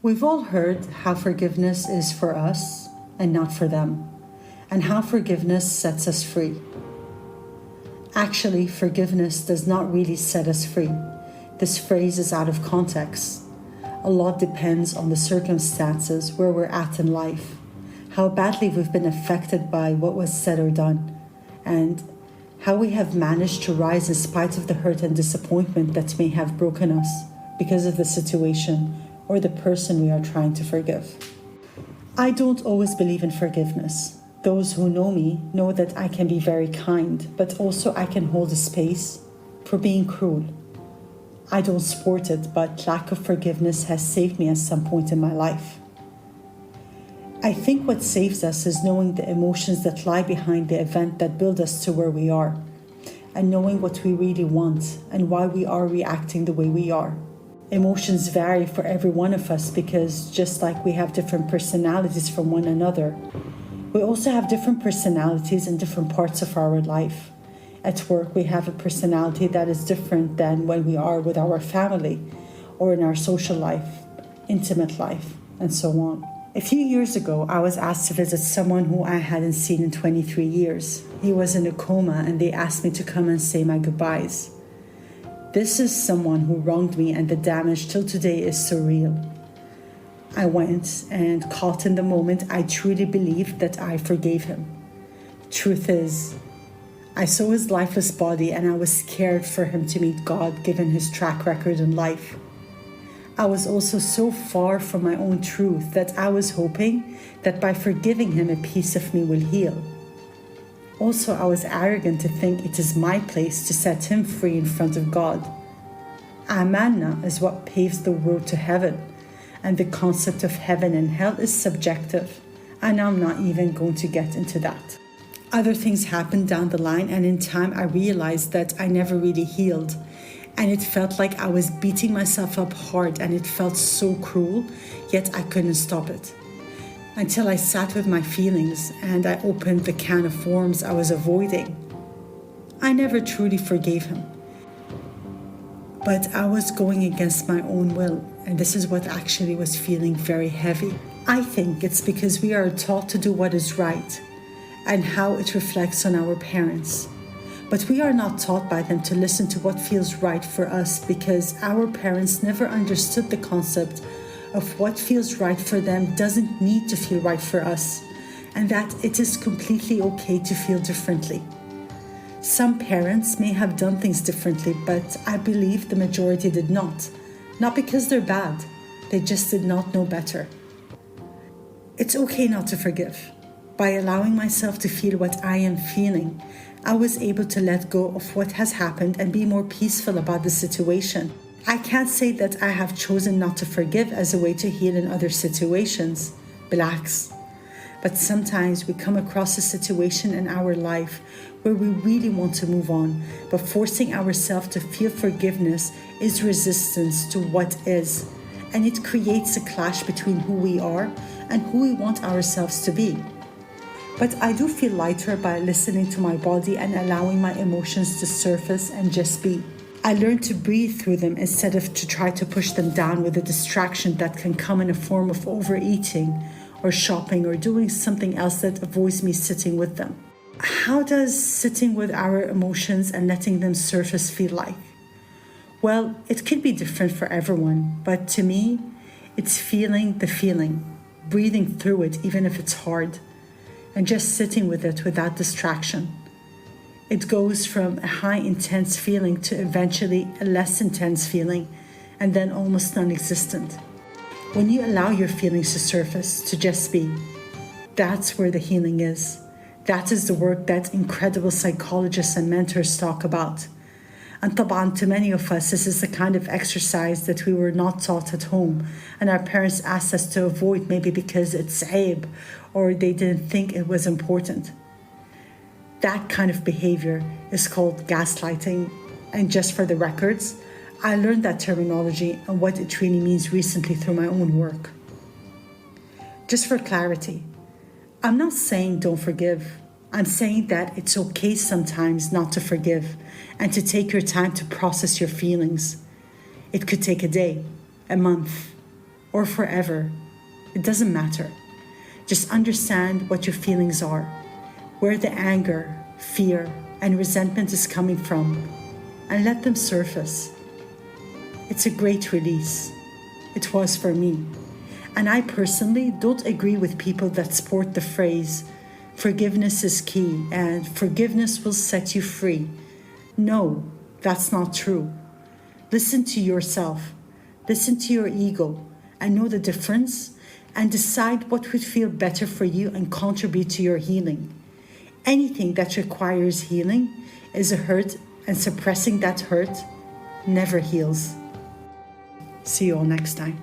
We've all heard how forgiveness is for us and not for them, and how forgiveness sets us free. Actually, forgiveness does not really set us free. This phrase is out of context. A lot depends on the circumstances where we're at in life, how badly we've been affected by what was said or done, and how we have managed to rise in spite of the hurt and disappointment that may have broken us because of the situation or the person we are trying to forgive. I don't always believe in forgiveness. Those who know me know that I can be very kind, but also I can hold a space for being cruel. I don't support it, but lack of forgiveness has saved me at some point in my life. I think what saves us is knowing the emotions that lie behind the event that build us to where we are, and knowing what we really want and why we are reacting the way we are. Emotions vary for every one of us because just like we have different personalities from one another, we also have different personalities in different parts of our life. At work, we have a personality that is different than when we are with our family or in our social life, intimate life, and so on. A few years ago, I was asked to visit someone who I hadn't seen in 23 years. He was in a coma and they asked me to come and say my goodbyes. This is someone who wronged me and the damage till today is surreal. I went and caught in the moment, I truly believed that I forgave him. Truth is, I saw his lifeless body and I was scared for him to meet God given his track record in life. I was also so far from my own truth that I was hoping that by forgiving him a piece of me will heal. Also, I was arrogant to think it is my place to set him free in front of God. Amanna is what paves the road to heaven, and the concept of heaven and hell is subjective, and I'm not even going to get into that. Other things happened down the line, and in time I realized that I never really healed, and it felt like I was beating myself up hard, and it felt so cruel, yet I couldn't stop it. Until I sat with my feelings and I opened the can of worms I was avoiding. I never truly forgave him. But I was going against my own will, and this is what actually was feeling very heavy. I think it's because we are taught to do what is right and how it reflects on our parents. But we are not taught by them to listen to what feels right for us because our parents never understood the concept of what feels right for them doesn't need to feel right for us, and that it is completely okay to feel differently. Some parents may have done things differently, but I believe the majority did not. Not because they're bad, they just did not know better. It's okay not to forgive. By allowing myself to feel what I am feeling, I was able to let go of what has happened and be more peaceful about the situation. I can't say that I have chosen not to forgive as a way to heal in other situations. Relax. But sometimes we come across a situation in our life where we really want to move on, but forcing ourselves to feel forgiveness is resistance to what is, and it creates a clash between who we are and who we want ourselves to be. But I do feel lighter by listening to my body and allowing my emotions to surface and just be. I learned to breathe through them instead of to try to push them down with a distraction that can come in a form of overeating or shopping or doing something else that avoids me sitting with them. How does sitting with our emotions and letting them surface feel like? Well, it could be different for everyone, but to me, it's feeling the feeling, breathing through it even if it's hard, and just sitting with it without distraction. It goes from a high intense feeling to eventually a less intense feeling and then almost non-existent. When you allow your feelings to surface, to just be, that's where the healing is. That is the work that incredible psychologists and mentors talk about. And طبعاً, to many of us, this is the kind of exercise that we were not taught at home and our parents asked us to avoid, maybe because it's aib or they didn't think it was important. That kind of behavior is called gaslighting. And just for the records, I learned that terminology and what it really means recently through my own work. Just for clarity, I'm not saying don't forgive. I'm saying that it's okay sometimes not to forgive and to take your time to process your feelings. It could take a day, a month, or forever. It doesn't matter. Just understand what your feelings are, where the anger, fear, and resentment is coming from, and let them surface. It's a great release. It was for me. And I personally don't agree with people that sport the phrase, forgiveness is key and forgiveness will set you free. No, that's not true. Listen to yourself, listen to your ego, and know the difference, and decide what would feel better for you and contribute to your healing. Anything that requires healing is a hurt, and suppressing that hurt never heals. See you all next time.